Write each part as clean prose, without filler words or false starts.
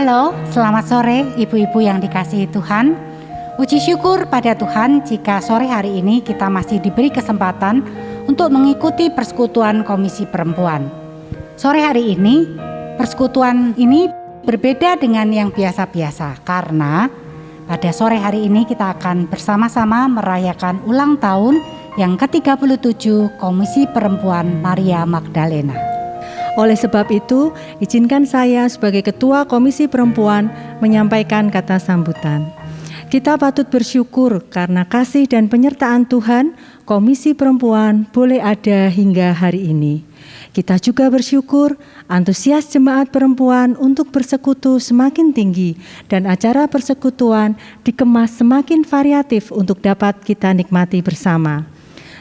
Halo, selamat sore ibu-ibu yang dikasihi Tuhan. Puji syukur pada Tuhan jika sore hari ini kita masih diberi kesempatan untuk mengikuti persekutuan Komisi Perempuan. Sore hari ini, persekutuan ini berbeda dengan yang biasa-biasa karena pada sore hari ini kita akan bersama-sama merayakan ulang tahun yang ke-37 Komisi Perempuan Maria Magdalena. Oleh sebab itu, izinkan saya sebagai Ketua Komisi Perempuan menyampaikan kata sambutan. Kita patut bersyukur karena kasih dan penyertaan Tuhan, Komisi Perempuan boleh ada hingga hari ini. Kita juga bersyukur antusias jemaat perempuan untuk bersekutu semakin tinggi dan acara persekutuan dikemas semakin variatif untuk dapat kita nikmati bersama.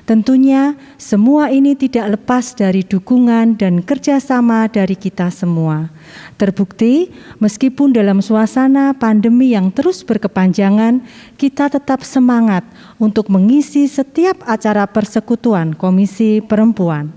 Tentunya semua ini tidak lepas dari dukungan dan kerjasama dari kita semua. Terbukti meskipun dalam suasana pandemi yang terus berkepanjangan, kita tetap semangat untuk mengisi setiap acara persekutuan Komisi Perempuan.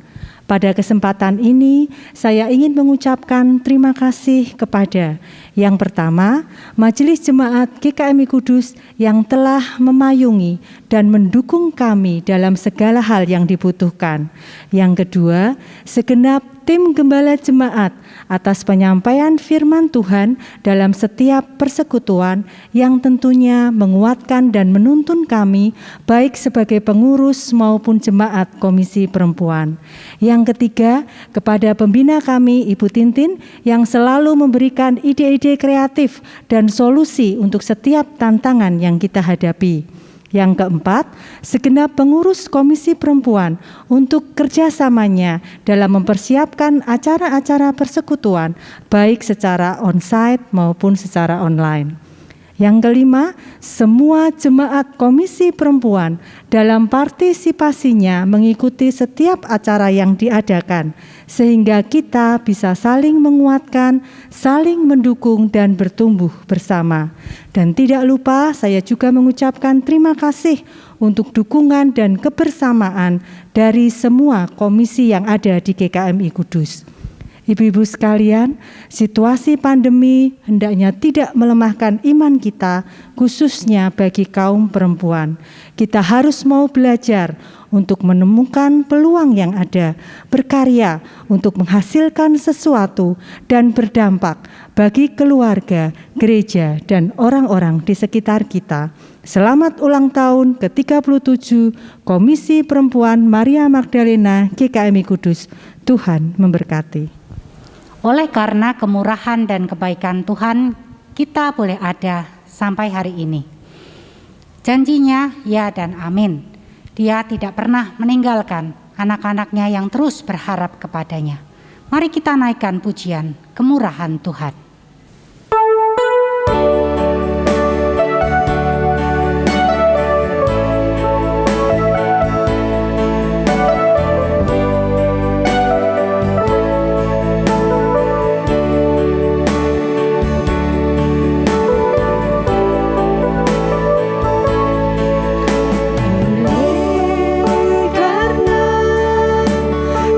Pada kesempatan ini, saya ingin mengucapkan terima kasih kepada yang pertama, Majelis Jemaat GKMI Kudus yang telah memayungi dan mendukung kami dalam segala hal yang dibutuhkan. Yang kedua, segenap tim gembala jemaat atas penyampaian firman Tuhan dalam setiap persekutuan yang tentunya menguatkan dan menuntun kami baik sebagai pengurus maupun jemaat Komisi Perempuan. Yang ketiga, kepada pembina kami Ibu Tintin yang selalu memberikan ide-ide kreatif dan solusi untuk setiap tantangan yang kita hadapi. Yang keempat, segenap pengurus Komisi Perempuan untuk kerjasamanya dalam mempersiapkan acara-acara persekutuan, baik secara onsite maupun secara online. Yang kelima, semua jemaat Komisi Perempuan dalam partisipasinya mengikuti setiap acara yang diadakan, sehingga kita bisa saling menguatkan, saling mendukung dan bertumbuh bersama. Dan tidak lupa saya juga mengucapkan terima kasih untuk dukungan dan kebersamaan dari semua komisi yang ada di GKMI Kudus. Ibu-ibu sekalian, situasi pandemi hendaknya tidak melemahkan iman kita, khususnya bagi kaum perempuan. Kita harus mau belajar untuk menemukan peluang yang ada, berkarya untuk menghasilkan sesuatu dan berdampak bagi keluarga, gereja, dan orang-orang di sekitar kita. Selamat ulang tahun ke-37 Komisi Perempuan Maria Magdalena GKMI Kudus. Tuhan memberkati. Oleh karena kemurahan dan kebaikan Tuhan, kita boleh ada sampai hari ini. Janjinya ya dan amin. Dia tidak pernah meninggalkan anak-anaknya yang terus berharap kepadanya. Mari kita naikkan pujian kemurahan Tuhan.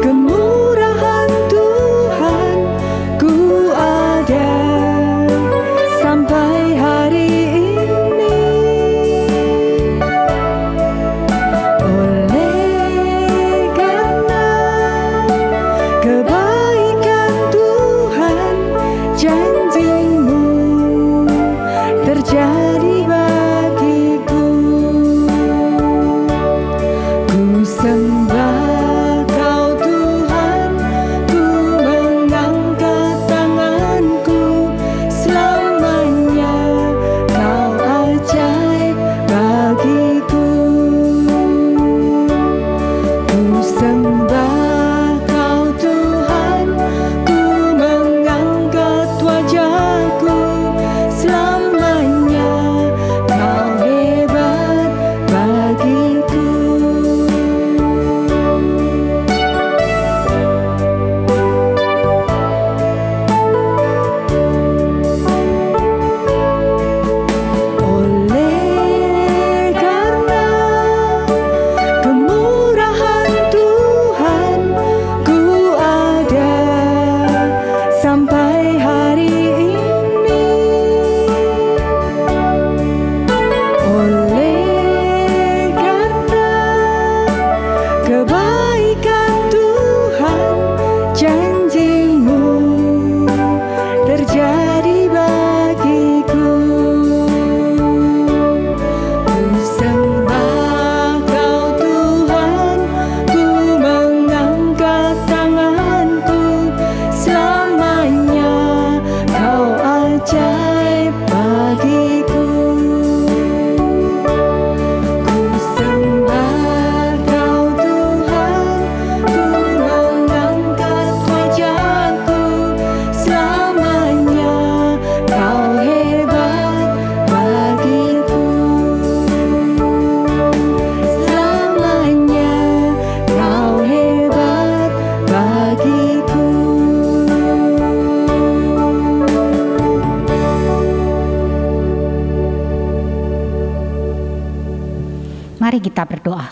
Kemurahan Tuhan, ku ada Mari kita berdoa.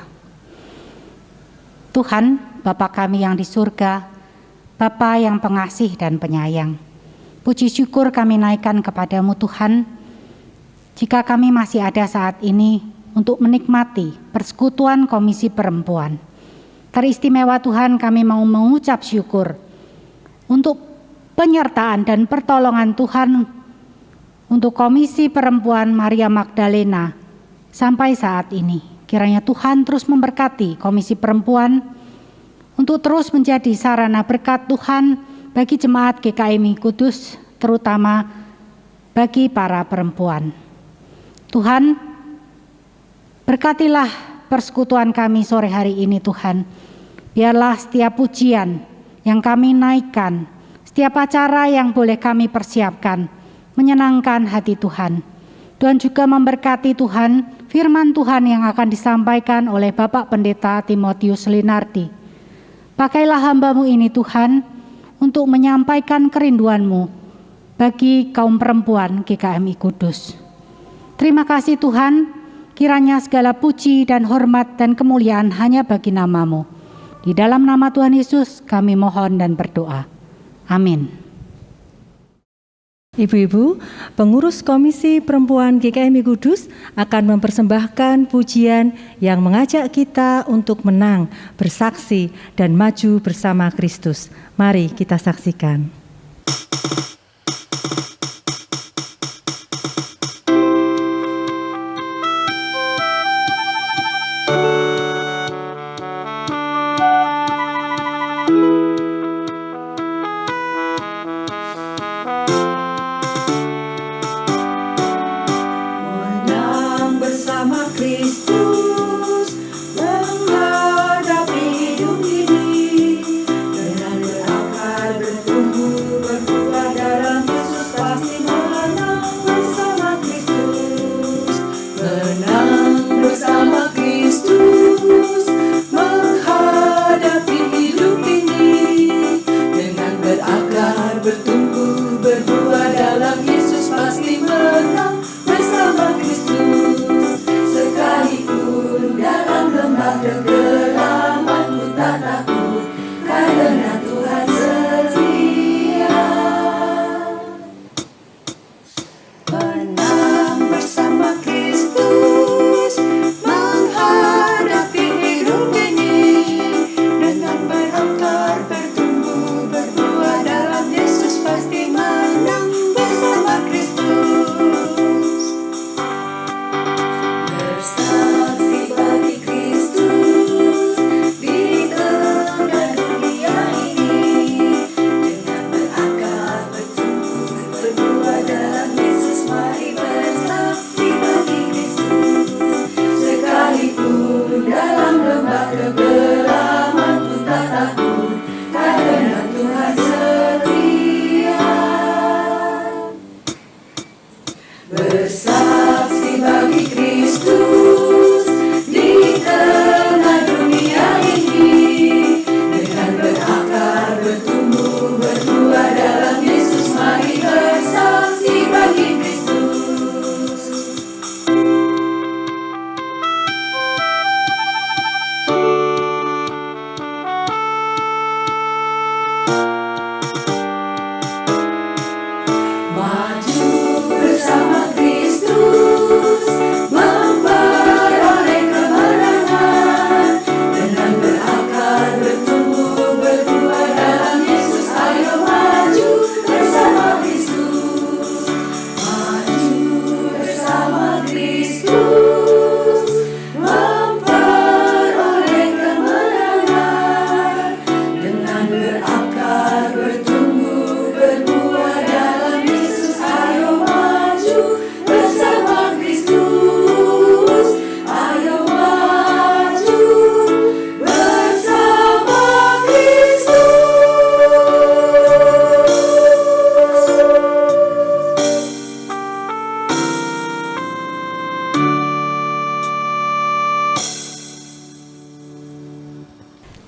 Tuhan, Bapa kami yang di surga, Bapa yang pengasih dan penyayang, puji syukur kami naikkan kepadamu Tuhan, jika kami masih ada saat ini untuk menikmati persekutuan Komisi Perempuan. Teristimewa Tuhan, kami mau mengucap syukur untuk penyertaan dan pertolongan Tuhan untuk Komisi Perempuan Maria Magdalena sampai saat ini. Kiranya Tuhan terus memberkati Komisi Perempuan untuk terus menjadi sarana berkat Tuhan bagi jemaat GKMI Kudus, terutama bagi para perempuan. Tuhan, berkatilah persekutuan kami sore hari ini Tuhan. Biarlah setiap pujian yang kami naikkan, setiap acara yang boleh kami persiapkan, menyenangkan hati Tuhan. Tuhan juga memberkati Tuhan, firman Tuhan yang akan disampaikan oleh Bapak Pendeta Timotius Linardi. Pakailah hamba-Mu ini Tuhan, untuk menyampaikan kerinduan-Mu bagi kaum perempuan GKMI Kudus. Terima kasih Tuhan, kiranya segala puji dan hormat dan kemuliaan hanya bagi nama-Mu. Di dalam nama Tuhan Yesus kami mohon dan berdoa. Amin. Ibu-ibu, pengurus Komisi Perempuan GKMI Kudus akan mempersembahkan pujian yang mengajak kita untuk menang, bersaksi, dan maju bersama Kristus. Mari kita saksikan.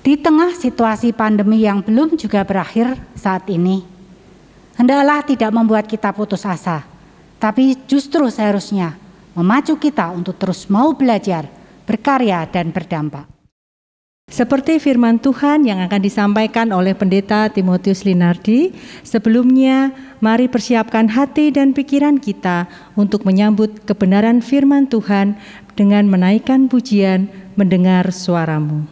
Di tengah situasi pandemi yang belum juga berakhir saat ini, hendaklah tidak membuat kita putus asa, tapi justru seharusnya memacu kita untuk terus mau belajar berkarya dan berdampak. Seperti firman Tuhan yang akan disampaikan oleh Pendeta Timotius Linardi, sebelumnya mari persiapkan hati dan pikiran kita untuk menyambut kebenaran firman Tuhan dengan menaikkan pujian, mendengar suaramu.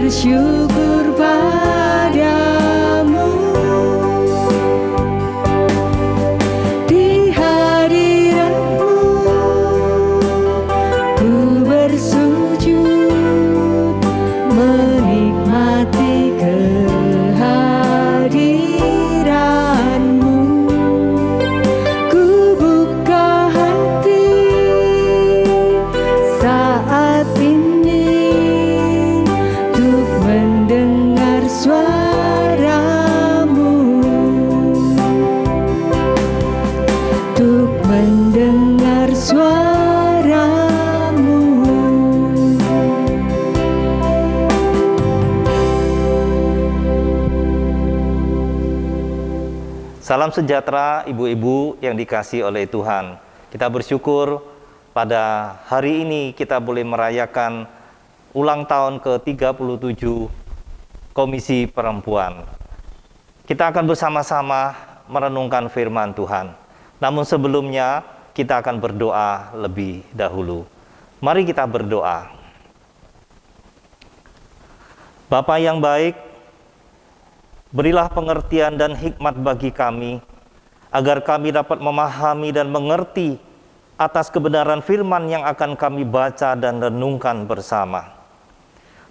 Bersyukur padamu di hadiratmu, ku bersujud menikmati kehadiranmu. Ku buka hati saat ini mendengar suaramu, untuk mendengar suaramu. Salam sejahtera ibu-ibu yang dikasihi oleh Tuhan. Kita bersyukur pada hari ini kita boleh merayakan ulang tahun ke-37 Komisi Perempuan. Kita akan bersama-sama merenungkan firman Tuhan. Namun sebelumnya kita akan berdoa lebih dahulu. Mari kita berdoa. Bapa yang baik, berilah pengertian dan hikmat bagi kami, agar kami dapat memahami dan mengerti atas kebenaran firman yang akan kami baca dan renungkan bersama.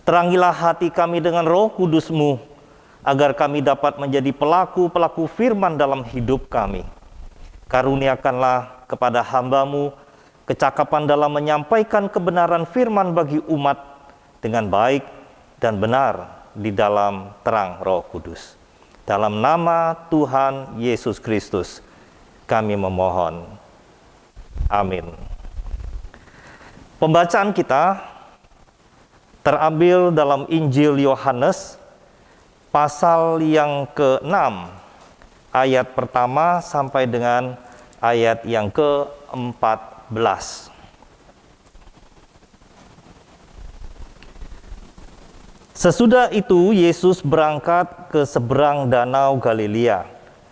Terangilah hati kami dengan Roh Kudus-Mu, agar kami dapat menjadi pelaku-pelaku firman dalam hidup kami. Karuniakanlah kepada hamba-Mu kecakapan dalam menyampaikan kebenaran firman bagi umat dengan baik dan benar di dalam terang Roh Kudus. Dalam nama Tuhan Yesus Kristus kami memohon. Amin. Pembacaan kita terambil dalam Injil Yohanes pasal yang ke-6 ayat pertama sampai dengan ayat yang ke-14. Sesudah itu Yesus berangkat ke seberang danau Galilea,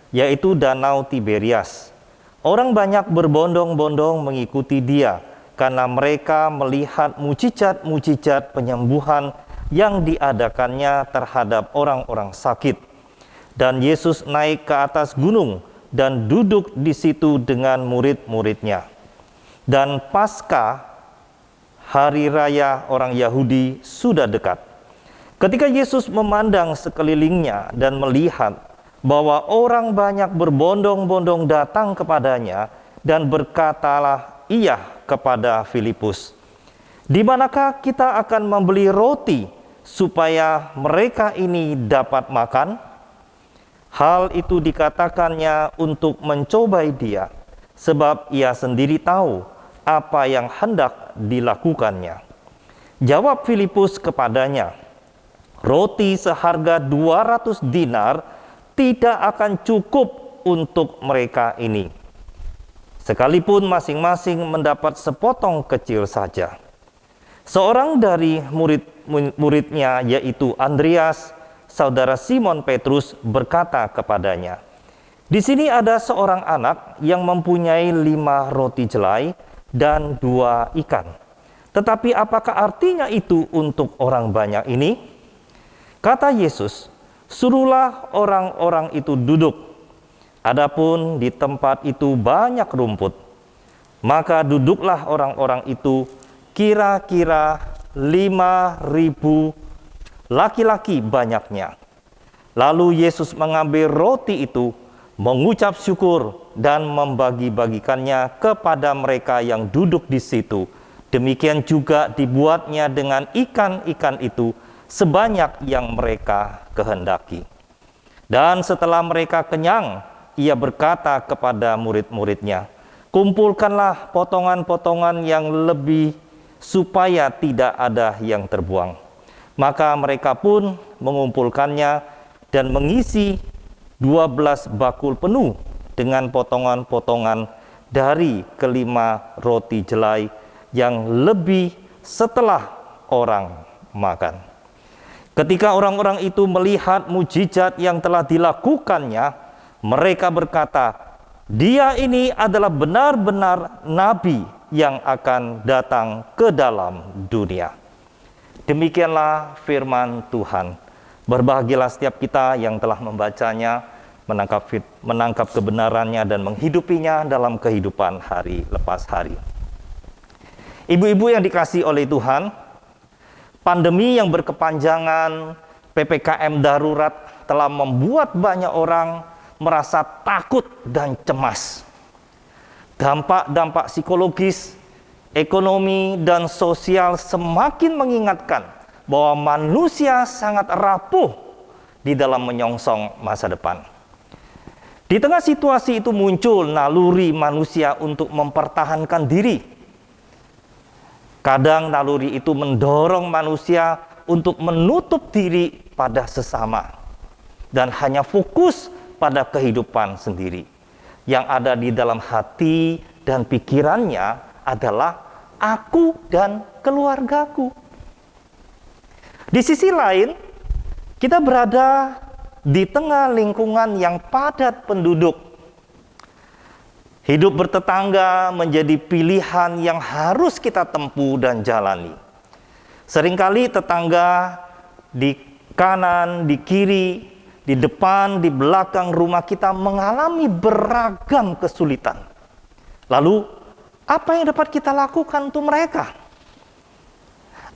yaitu danau Tiberias. Orang banyak berbondong-bondong mengikuti dia, karena mereka melihat mujizat-mujizat penyembuhan yang diadakannya terhadap orang-orang sakit. Dan Yesus naik ke atas gunung dan duduk di situ dengan murid-muridnya. Dan Paskah, hari raya orang Yahudi, sudah dekat. Ketika Yesus memandang sekelilingnya dan melihat bahwa orang banyak berbondong-bondong datang kepadanya, dan berkatalah ia kepada Filipus, "Di manakah kita akan membeli roti supaya mereka ini dapat makan?" Hal itu dikatakannya untuk mencobai dia, sebab ia sendiri tahu apa yang hendak dilakukannya. Jawab Filipus kepadanya, "Roti seharga 200 dinar tidak akan cukup untuk mereka ini, sekalipun masing-masing mendapat sepotong kecil saja." Seorang dari murid-muridnya, yaitu Andreas, saudara Simon Petrus, berkata kepadanya, "Di sini ada seorang anak yang mempunyai 5 roti jelai dan 2 ikan. Tetapi apakah artinya itu untuk orang banyak ini?" Kata Yesus, "Suruhlah orang-orang itu duduk. Adapun di tempat itu banyak rumput." Maka duduklah orang-orang itu, kira-kira 5.000 laki-laki banyaknya. Lalu Yesus mengambil roti itu, mengucap syukur dan membagi-bagikannya kepada mereka yang duduk di situ. Demikian juga dibuatnya dengan ikan-ikan itu, sebanyak yang mereka kehendaki. Dan setelah mereka kenyang, ia berkata kepada murid-muridnya, "Kumpulkanlah potongan-potongan yang lebih supaya tidak ada yang terbuang." Maka mereka pun mengumpulkannya dan mengisi 12 bakul penuh dengan potongan-potongan dari kelima roti jelai yang lebih setelah orang makan. Ketika orang-orang itu melihat mujizat yang telah dilakukannya, mereka berkata, "Dia ini adalah benar-benar nabi yang akan datang ke dalam dunia." Demikianlah firman Tuhan. Berbahagialah setiap kita yang telah membacanya, menangkap kebenarannya dan menghidupinya dalam kehidupan hari lepas hari. Ibu-ibu yang dikasihi oleh Tuhan, pandemi yang berkepanjangan, PPKM darurat telah membuat banyak orang merasa takut dan cemas. Dampak-dampak psikologis, ekonomi, dan sosial semakin mengingatkan bahwa manusia sangat rapuh di dalam menyongsong masa depan. Di tengah situasi itu muncul naluri manusia untuk mempertahankan diri. Kadang naluri itu mendorong manusia untuk menutup diri pada sesama dan hanya fokus pada kehidupan sendiri. Yang ada di dalam hati dan pikirannya adalah aku dan keluargaku. Di sisi lain, kita berada di tengah lingkungan yang padat penduduk. Hidup bertetangga menjadi pilihan yang harus kita tempuh dan jalani. Seringkali tetangga di kanan, di kiri, di depan, di belakang rumah kita mengalami beragam kesulitan. Lalu, apa yang dapat kita lakukan untuk mereka?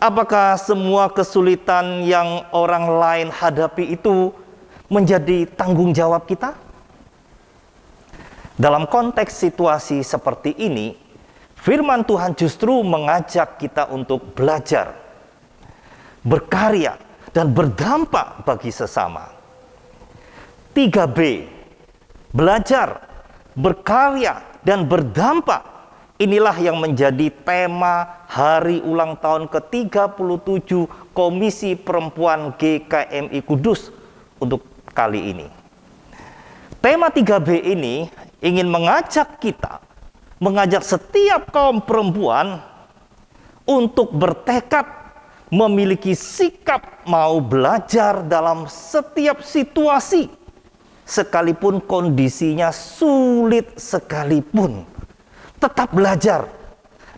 Apakah semua kesulitan yang orang lain hadapi itu menjadi tanggung jawab kita? Dalam konteks situasi seperti ini, firman Tuhan justru mengajak kita untuk belajar, berkarya, dan berdampak bagi sesama. 3B, belajar, berkarya, dan berdampak. Inilah yang menjadi tema hari ulang tahun ke-37 Komisi Perempuan GKMI Kudus untuk kali ini. Tema 3B ini ingin mengajak setiap kaum perempuan untuk bertekad memiliki sikap mau belajar dalam setiap situasi, sekalipun kondisinya sulit sekalipun. Tetap belajar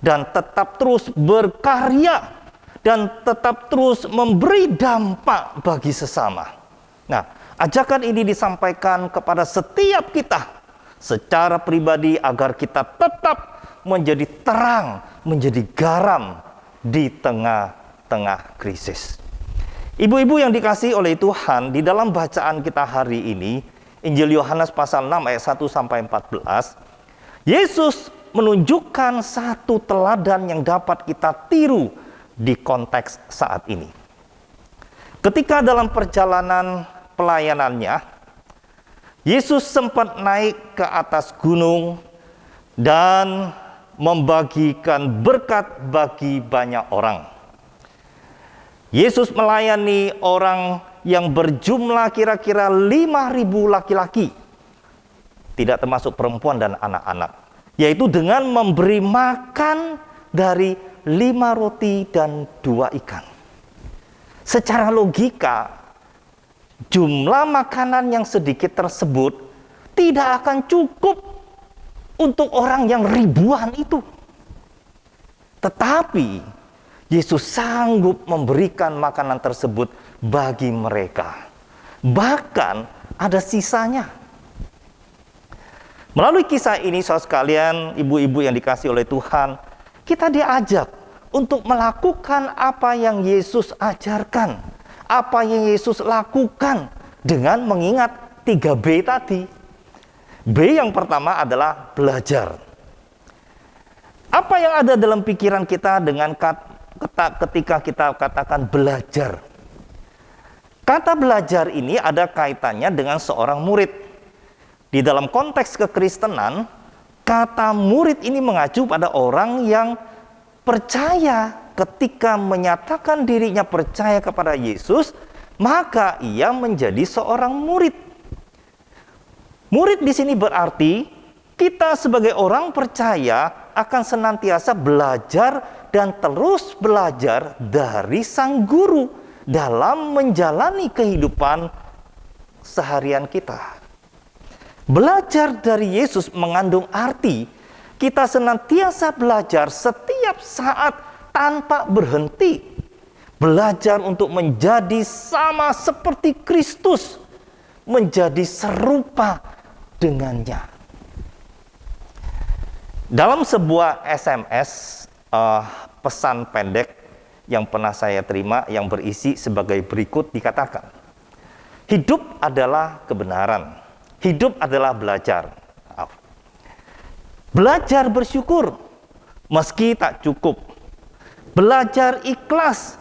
dan tetap terus berkarya dan tetap terus memberi dampak bagi sesama. Nah, ajakan ini disampaikan kepada setiap kita secara pribadi agar kita tetap menjadi terang, menjadi garam di tengah-tengah krisis. Ibu-ibu yang dikasihi oleh Tuhan, di dalam bacaan kita hari ini, Injil Yohanes pasal 6 ayat 1 sampai 14, Yesus menunjukkan satu teladan yang dapat kita tiru di konteks saat ini. Ketika dalam perjalanan pelayanannya, Yesus sempat naik ke atas gunung dan membagikan berkat bagi banyak orang. Yesus melayani orang yang berjumlah kira-kira 5.000 laki-laki, tidak termasuk perempuan dan anak-anak, yaitu dengan memberi makan dari 5 roti dan 2 ikan. Secara logika, jumlah makanan yang sedikit tersebut tidak akan cukup untuk orang yang ribuan itu. Tetapi Yesus sanggup memberikan makanan tersebut bagi mereka. Bahkan ada sisanya. Melalui kisah ini, saudara sekalian, ibu-ibu yang dikasihi oleh Tuhan, kita diajak untuk melakukan apa yang Yesus ajarkan, apa yang Yesus lakukan dengan mengingat 3B tadi. B yang pertama adalah belajar. Apa yang ada dalam pikiran kita dengan ketika kita katakan belajar? Kata belajar ini ada kaitannya dengan seorang murid. Di dalam konteks kekristenan, kata murid ini mengacu pada orang yang percaya. Ketika menyatakan dirinya percaya kepada Yesus, maka ia menjadi seorang murid. Murid di sini berarti kita sebagai orang percaya akan senantiasa belajar dan terus belajar dari sang guru dalam menjalani kehidupan seharian kita. Belajar dari Yesus mengandung arti kita senantiasa belajar setiap saat tanpa berhenti. Belajar untuk menjadi sama seperti Kristus, menjadi serupa dengannya. Dalam sebuah SMS pesan pendek yang pernah saya terima yang berisi sebagai berikut dikatakan, hidup adalah kebenaran, hidup adalah belajar. Belajar bersyukur meski tak cukup, belajar ikhlas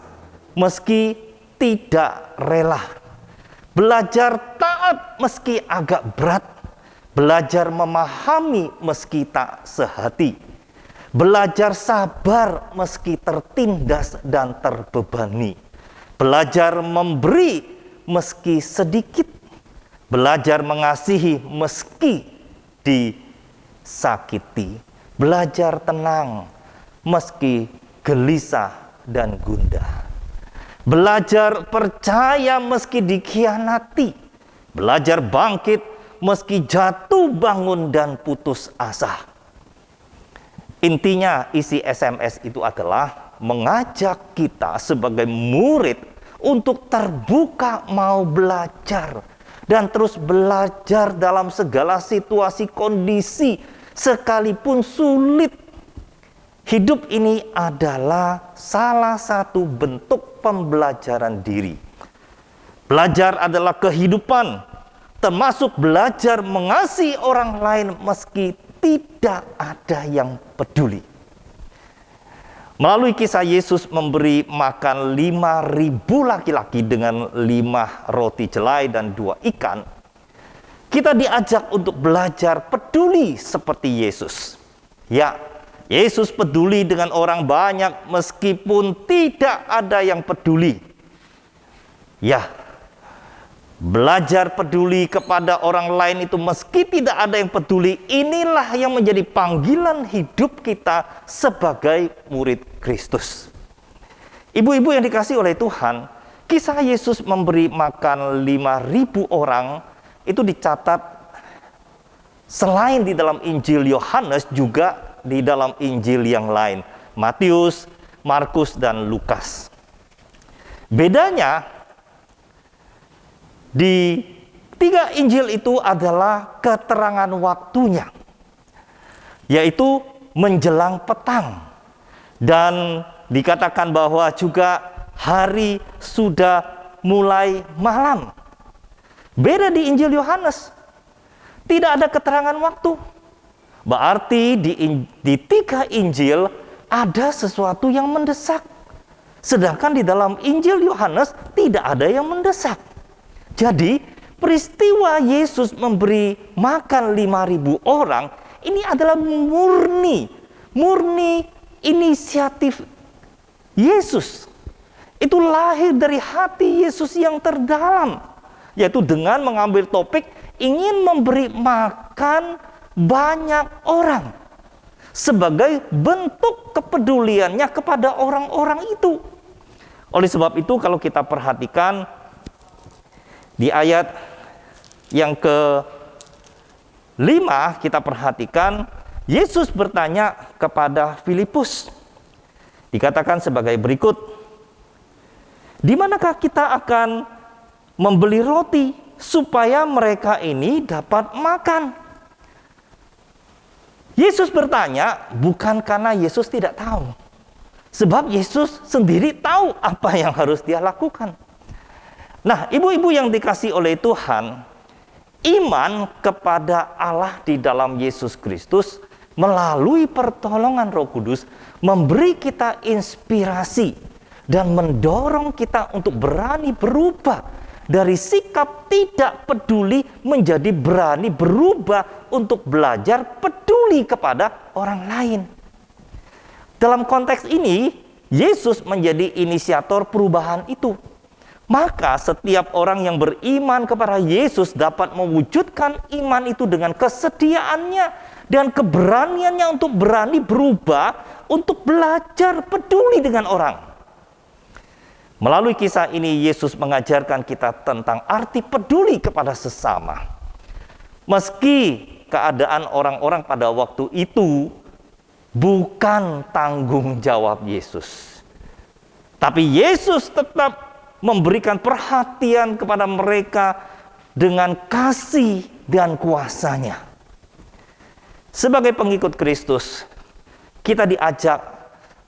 meski tidak rela, belajar taat meski agak berat, belajar memahami meski tak sehati, belajar sabar meski tertindas dan terbebani, belajar memberi meski sedikit, belajar mengasihi meski disakiti, belajar tenang meski gelisah dan gundah, belajar percaya meski dikhianati, belajar bangkit meski jatuh bangun dan putus asa. Intinya isi SMS itu adalah mengajak kita sebagai murid untuk terbuka mau belajar dan terus belajar dalam segala situasi kondisi sekalipun sulit. Hidup ini adalah salah satu bentuk pembelajaran diri. Belajar adalah kehidupan, termasuk belajar mengasihi orang lain meski tidak ada yang peduli. Melalui kisah Yesus memberi makan 5.000 laki-laki dengan 5 roti jelai dan 2 ikan, kita diajak untuk belajar peduli seperti Yesus. Ya, Yesus peduli dengan orang banyak meskipun tidak ada yang peduli. Ya, belajar peduli kepada orang lain itu meski tidak ada yang peduli, inilah yang menjadi panggilan hidup kita sebagai murid Kristus. Ibu-ibu yang dikasihi oleh Tuhan, kisah Yesus memberi makan 5.000 orang itu dicatat selain di dalam Injil Yohanes juga di dalam Injil yang lain, Matius, Markus, dan Lukas. Bedanya di 3 Injil itu adalah keterangan waktunya, yaitu menjelang petang, dan dikatakan bahwa juga hari sudah mulai malam. Beda di Injil Yohanes, tidak ada keterangan waktu. Berarti di 3 Injil ada sesuatu yang mendesak. Sedangkan di dalam Injil Yohanes tidak ada yang mendesak. Jadi peristiwa Yesus memberi makan 5.000 orang ini adalah murni inisiatif Yesus. Itu lahir dari hati Yesus yang terdalam, yaitu dengan mengambil topik ingin memberi makan banyak orang sebagai bentuk kepeduliannya kepada orang-orang itu. Oleh sebab itu kalau kita perhatikan di ayat yang ke-5, kita perhatikan Yesus bertanya kepada Filipus. Dikatakan sebagai berikut, di manakah kita akan membeli roti supaya mereka ini dapat makan? Yesus bertanya bukan karena Yesus tidak tahu. Sebab Yesus sendiri tahu apa yang harus dia lakukan. Nah, ibu-ibu yang dikasihi oleh Tuhan, iman kepada Allah di dalam Yesus Kristus melalui pertolongan Roh Kudus memberi kita inspirasi dan mendorong kita untuk berani berubah dari sikap tidak peduli menjadi berani berubah untuk belajar peduli kepada orang lain. Dalam konteks ini, Yesus menjadi inisiator perubahan itu. Maka setiap orang yang beriman kepada Yesus dapat mewujudkan iman itu dengan kesediaannya dan keberaniannya untuk berani berubah, untuk belajar peduli dengan orang. Melalui kisah ini, Yesus mengajarkan kita tentang arti peduli kepada sesama. Meski keadaan orang-orang pada waktu itu bukan tanggung jawab Yesus, tapi Yesus tetap memberikan perhatian kepada mereka dengan kasih dan kuasanya. Sebagai pengikut Kristus, kita diajak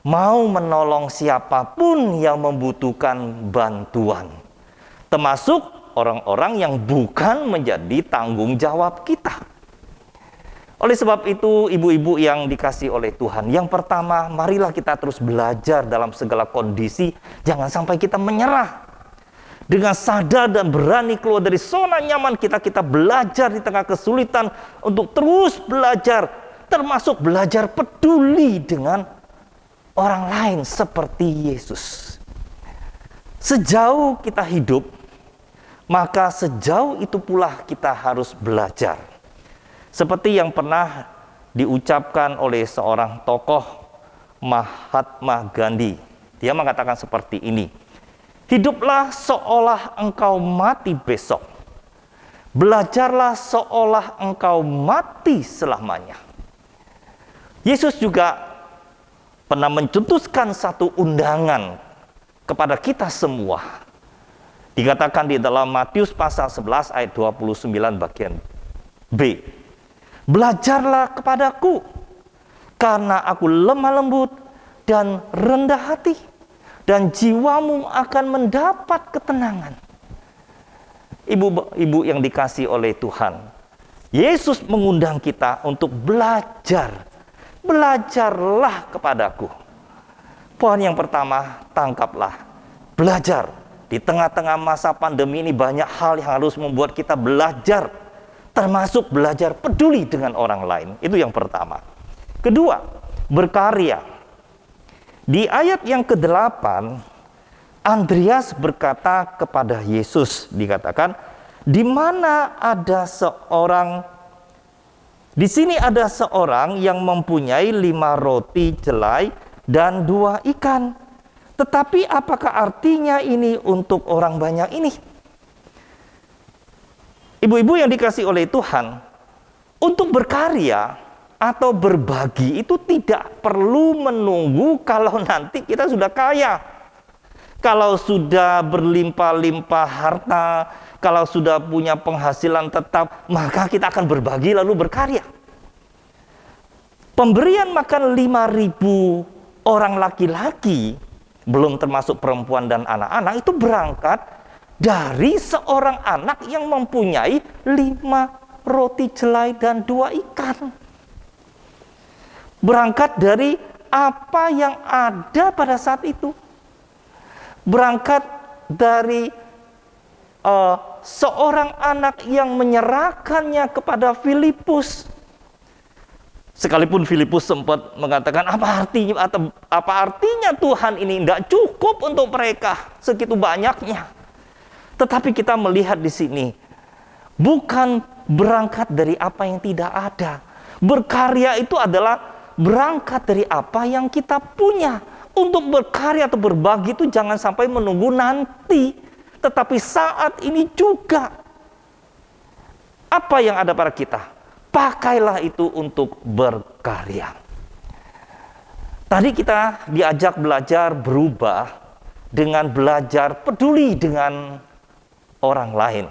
mau menolong siapapun yang membutuhkan bantuan, termasuk orang-orang yang bukan menjadi tanggung jawab kita. Oleh sebab itu, ibu-ibu yang dikasihi oleh Tuhan, yang pertama, marilah kita terus belajar dalam segala kondisi, jangan sampai kita menyerah. Dengan sadar dan berani keluar dari zona nyaman kita belajar di tengah kesulitan untuk terus belajar, termasuk belajar peduli dengan orang lain seperti Yesus. Sejauh kita hidup, maka sejauh itu pula kita harus belajar. Seperti yang pernah diucapkan oleh seorang tokoh, Mahatma Gandhi. Dia mengatakan seperti ini, hiduplah seolah engkau mati besok. Belajarlah seolah engkau mati selamanya. Yesus juga pernah mencetuskan satu undangan kepada kita semua. Dikatakan di dalam Matius pasal 11 ayat 29 bagian B. Belajarlah kepadaku, karena aku lemah lembut dan rendah hati, dan jiwamu akan mendapat ketenangan. Ibu-ibu yang dikasihi oleh Tuhan, Yesus mengundang kita untuk belajar. Belajarlah kepadaku. Poin yang pertama, tangkaplah. Belajar. Di tengah-tengah masa pandemi ini banyak hal yang harus membuat kita belajar, termasuk belajar peduli dengan orang lain. Itu yang pertama. Kedua, berkarya. Di ayat yang ke-8, Andreas berkata kepada Yesus, dikatakan, di sini ada seorang yang mempunyai 5 roti jelai dan 2 ikan. Tetapi apakah artinya ini untuk orang banyak ini? Ibu-ibu yang dikasihi oleh Tuhan, untuk berkarya atau berbagi itu tidak perlu menunggu kalau nanti kita sudah kaya. Kalau sudah berlimpah-limpah harta, kalau sudah punya penghasilan tetap, maka kita akan berbagi lalu berkarya. Pemberian makan 5.000 orang laki-laki, belum termasuk perempuan dan anak-anak, itu berangkat dari seorang anak yang mempunyai 5 roti jelai dan 2 ikan. Berangkat dari apa yang ada pada saat itu. Berangkat dari seorang anak yang menyerahkannya kepada Filipus. Sekalipun Filipus sempat mengatakan apa artinya Tuhan ini tidak cukup untuk mereka segitu banyaknya. Tetapi kita melihat di sini bukan berangkat dari apa yang tidak ada. Berkarya itu adalah berangkat dari apa yang kita punya. Untuk berkarya atau berbagi itu jangan sampai menunggu nanti, tetapi saat ini juga. Apa yang ada pada kita, pakailah itu untuk berkarya. Tadi kita diajak belajar berubah dengan belajar peduli dengan orang lain.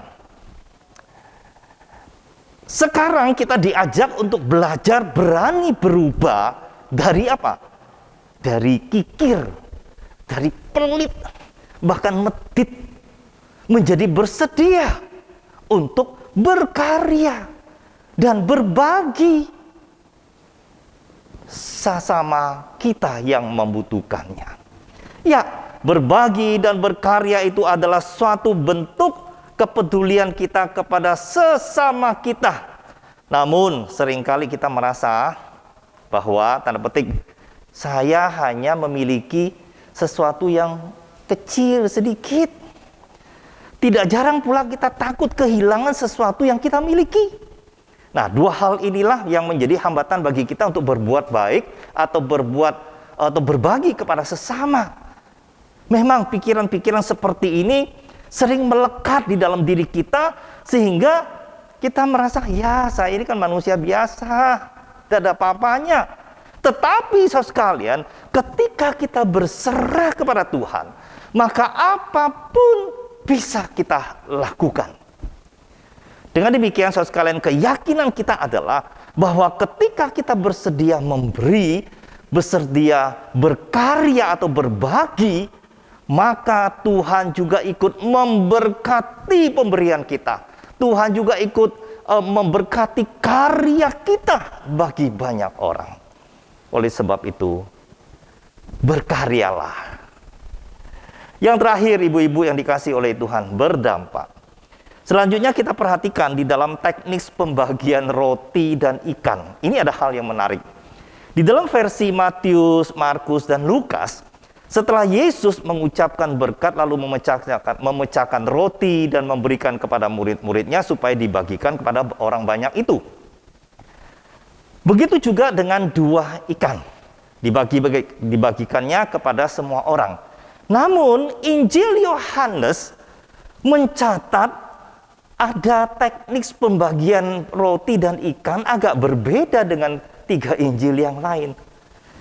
Sekarang kita diajak untuk belajar berani berubah dari apa? Dari kikir, dari pelit, bahkan medit, menjadi bersedia untuk berkarya dan berbagi sesama kita yang membutuhkannya. Ya, berbagi dan berkarya itu adalah suatu bentuk kepedulian kita kepada sesama kita. Namun seringkali kita merasa bahwa tanda petik saya hanya memiliki sesuatu yang kecil sedikit. Tidak jarang pula kita takut kehilangan sesuatu yang kita miliki. Nah, dua hal inilah yang menjadi hambatan bagi kita untuk berbuat baik atau berbagi kepada sesama. Memang pikiran-pikiran seperti ini sering melekat di dalam diri kita sehingga kita merasa, ya saya ini kan manusia biasa, tidak ada apa-apanya. Tetapi saudara sekalian, ketika kita berserah kepada Tuhan, maka apapun bisa kita lakukan. Dengan demikian saudara sekalian, keyakinan kita adalah bahwa ketika kita bersedia memberi, bersedia berkarya atau berbagi, maka Tuhan juga ikut memberkati pemberian kita. Tuhan juga ikut memberkati karya kita bagi banyak orang. Oleh sebab itu, berkaryalah. Yang terakhir, ibu-ibu yang dikasihi oleh Tuhan, berdampak. Selanjutnya kita perhatikan di dalam teknik pembagian roti dan ikan. Ini ada hal yang menarik. Di dalam versi Matius, Markus, dan Lukas, setelah Yesus mengucapkan berkat lalu memecahkan roti dan memberikan kepada murid-muridnya supaya dibagikan kepada orang banyak itu. Begitu juga dengan 2 ikan. Dibagikannya kepada semua orang. Namun Injil Yohanes mencatat ada teknik pembagian roti dan ikan agak berbeda dengan 3 Injil yang lain.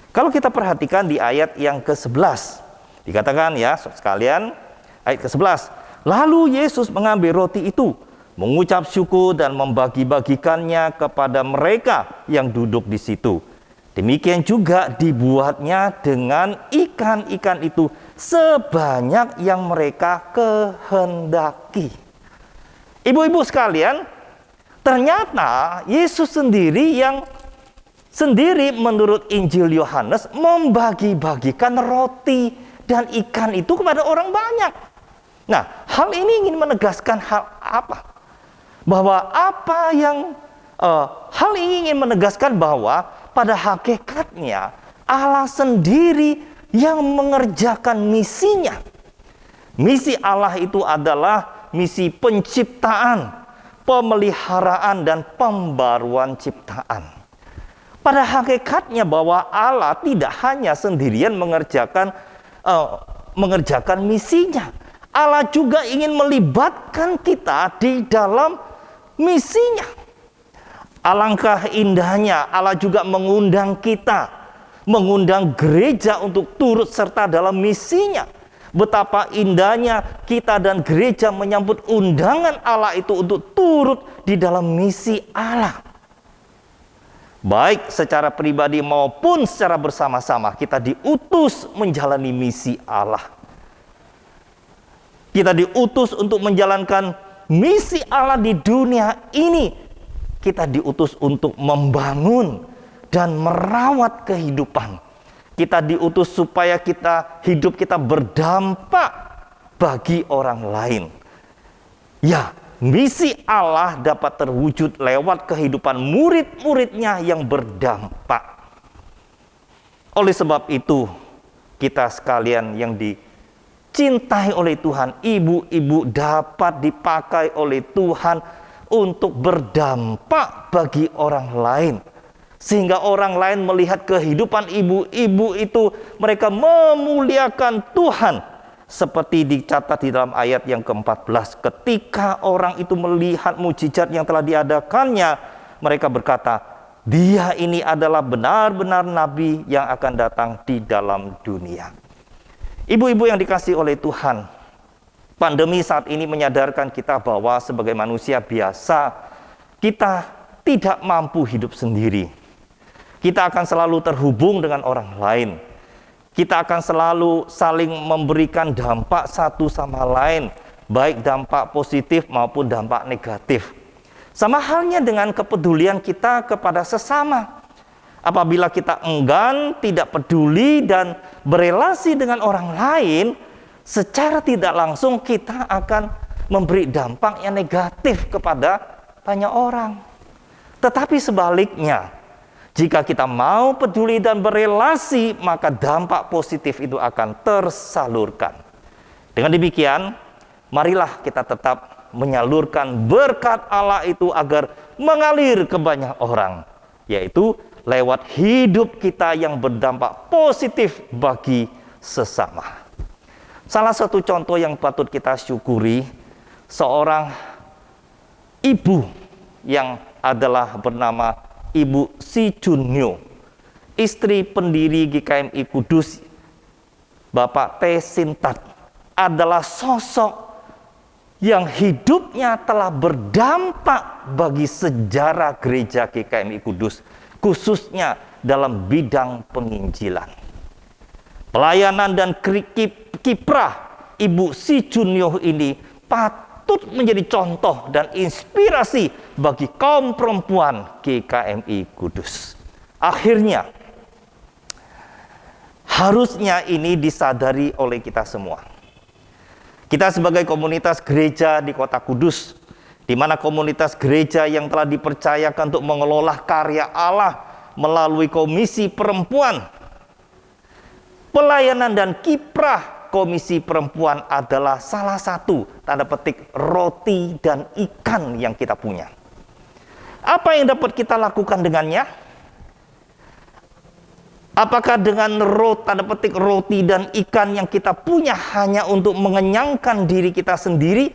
Kalau kita perhatikan di ayat yang ke-11, dikatakan ya sekalian, ayat ke-11, lalu Yesus mengambil roti itu, mengucap syukur dan membagi-bagikannya kepada mereka yang duduk di situ. Demikian juga dibuatnya dengan ikan-ikan itu sebanyak yang mereka kehendaki. Ibu-ibu sekalian, ternyata Yesus sendiri menurut Injil Yohanes membagi-bagikan roti dan ikan itu kepada orang banyak. Nah, hal ini ingin menegaskan hal apa? Hal ini ingin menegaskan bahwa pada hakikatnya Allah sendiri yang mengerjakan misinya. Misi Allah itu adalah misi penciptaan, pemeliharaan, dan pembaruan ciptaan. Pada hakikatnya bahwa Allah tidak hanya sendirian mengerjakan misinya. Allah juga ingin melibatkan kita di dalam misinya. Alangkah indahnya Allah juga mengundang kita, mengundang gereja untuk turut serta dalam misinya. Betapa indahnya kita dan gereja menyambut undangan Allah itu untuk turut di dalam misi Allah. Baik secara pribadi maupun secara bersama-sama kita diutus menjalani misi Allah. Kita diutus untuk menjalankan misi Allah di dunia ini. Kita diutus untuk membangun dan merawat kehidupan. Kita diutus supaya hidup kita berdampak bagi orang lain. Ya, misi Allah dapat terwujud lewat kehidupan murid-muridnya yang berdampak. Oleh sebab itu, kita sekalian yang dicintai oleh Tuhan, ibu-ibu dapat dipakai oleh Tuhan untuk berdampak bagi orang lain. Sehingga orang lain melihat kehidupan ibu-ibu itu, mereka memuliakan Tuhan. Seperti dicatat di dalam ayat yang ke-14. Ketika orang itu melihat mujizat yang telah diadakannya, mereka berkata, dia ini adalah benar-benar nabi yang akan datang di dalam dunia. Ibu-ibu yang dikasihi oleh Tuhan, pandemi saat ini menyadarkan kita bahwa sebagai manusia biasa, kita tidak mampu hidup sendiri. Kita akan selalu terhubung dengan orang lain. Kita akan selalu saling memberikan dampak satu sama lain, baik dampak positif maupun dampak negatif. Sama halnya dengan kepedulian kita kepada sesama. Apabila kita enggan, tidak peduli dan berelasi dengan orang lain, secara tidak langsung kita akan memberi dampak yang negatif kepada banyak orang. Tetapi sebaliknya, jika kita mau peduli dan berelasi, maka dampak positif itu akan tersalurkan. Dengan demikian, marilah kita tetap menyalurkan berkat Allah itu agar mengalir ke banyak orang, yaitu lewat hidup kita yang berdampak positif bagi sesama. Salah satu contoh yang patut kita syukuri, seorang ibu yang adalah bernama Ibu Si Junyo, istri pendiri GKMI Kudus, Bapak T. Sintat, adalah sosok yang hidupnya telah berdampak bagi sejarah gereja GKMI Kudus, khususnya dalam bidang penginjilan. Pelayanan dan kiprah Ibu Si Junyo ini patut menjadi contoh dan inspirasi bagi kaum perempuan GKMI Kudus. Akhirnya, harusnya ini disadari oleh kita semua. Kita sebagai komunitas gereja di Kota Kudus, di mana komunitas gereja yang telah dipercayakan untuk mengelola karya Allah melalui Komisi Perempuan, pelayanan dan kiprah Komisi Perempuan adalah salah satu, tanda petik, roti dan ikan yang kita punya. Apa yang dapat kita lakukan dengannya? Apakah dengan tanda petik, roti dan ikan yang kita punya hanya untuk mengenyangkan diri kita sendiri?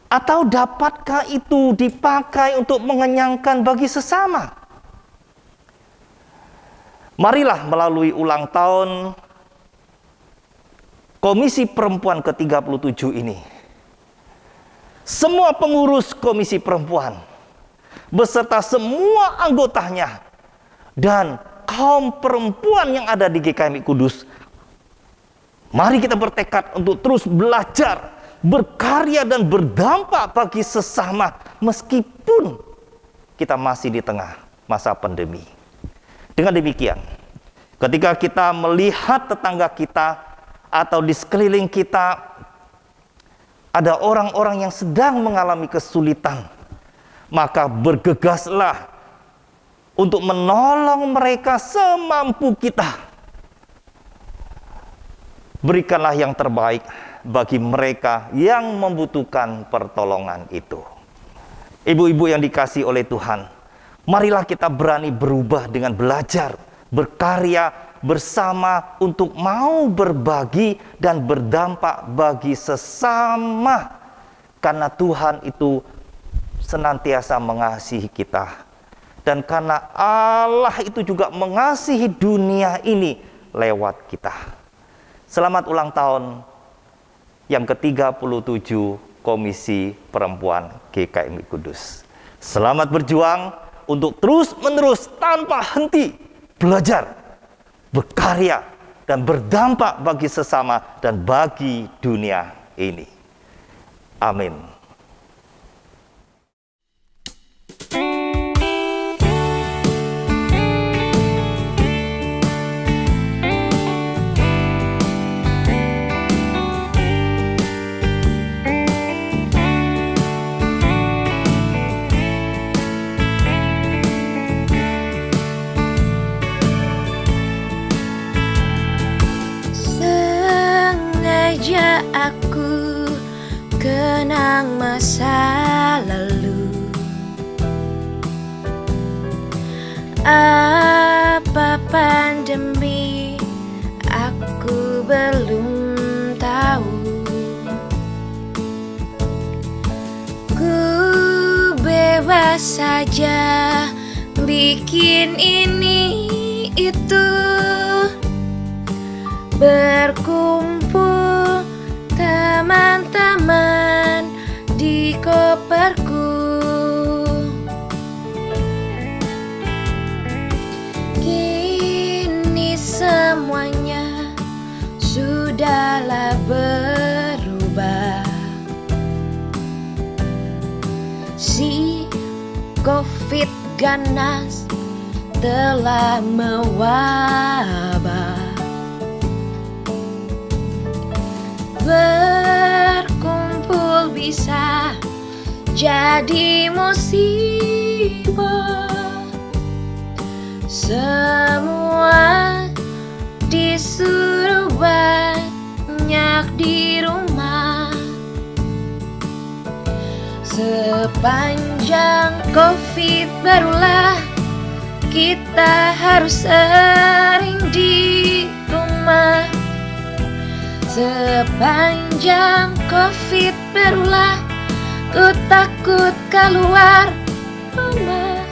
Atau dapatkah itu dipakai untuk mengenyangkan bagi sesama? Marilah melalui ulang tahun Komisi Perempuan ke-37 ini, semua pengurus Komisi Perempuan beserta semua anggotanya dan kaum perempuan yang ada di GKMI Kudus, mari kita bertekad untuk terus belajar, berkarya dan berdampak bagi sesama meskipun kita masih di tengah masa pandemi. Dengan demikian, ketika kita melihat tetangga kita atau di sekeliling kita ada orang-orang yang sedang mengalami kesulitan, maka bergegaslah untuk menolong mereka semampu kita. Berikanlah yang terbaik bagi mereka yang membutuhkan pertolongan itu. Ibu-ibu yang dikasihi oleh Tuhan, marilah kita berani berubah dengan belajar, berkarya bersama untuk mau berbagi dan berdampak bagi sesama, karena Tuhan itu senantiasa mengasihi kita, dan karena Allah itu juga mengasihi dunia ini lewat kita. Selamat ulang tahun yang ke-37 Komisi Perempuan GKMI Kudus. Selamat berjuang untuk terus-menerus tanpa henti belajar, berkarya, dan berdampak bagi sesama dan bagi dunia ini. Amin. aku kenang masa lalu. Apa pandemi aku belum tahu. Ku bebas saja bikin ini itu, berkumpul teman-teman di koperku. Kini semuanya sudahlah berubah. Si COVID ganas telah mewabah. Berkumpul bisa jadi musibah. Semua disuruh banyak di rumah. Sepanjang COVID barulah kita harus sering di rumah. Sepanjang COVID barulah ku takut keluar rumah.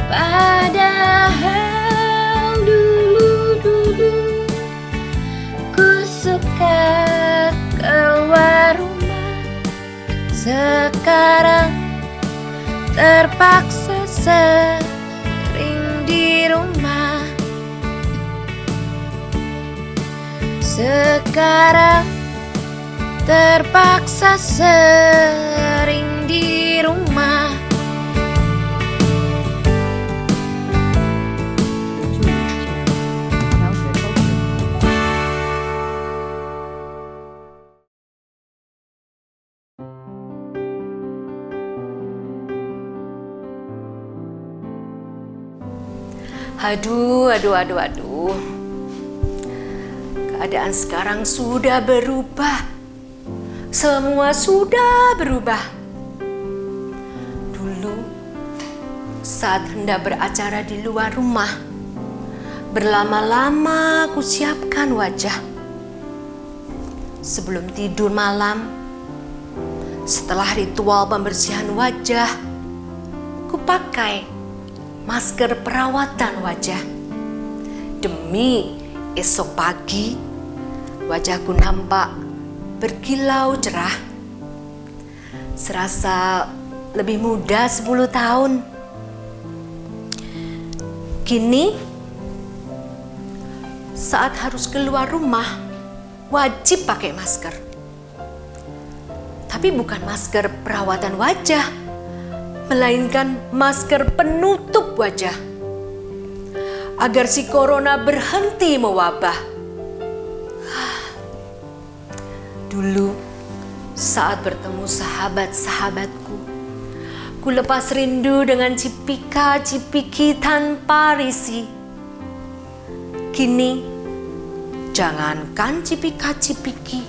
Padahal dulu ku suka keluar rumah. Sekarang terpaksa sering di rumah. Sekarang terpaksa sering di rumah. Aduh. Keadaan sekarang sudah berubah. Semua sudah berubah. Dulu, saat hendak beracara di luar rumah, berlama-lama aku siapkan wajah. Sebelum tidur malam, setelah ritual pembersihan wajah, ku pakai masker perawatan wajah. Demi esok pagi, wajahku nampak berkilau cerah. Serasa lebih muda 10 tahun. Kini, saat harus keluar rumah, wajib pakai masker. Tapi bukan masker perawatan wajah, melainkan masker penutup wajah. Agar si corona berhenti mewabah. Dulu, saat bertemu sahabat-sahabatku, ku lepas rindu dengan cipika-cipiki tanpa risih. Kini, jangankan cipika-cipiki,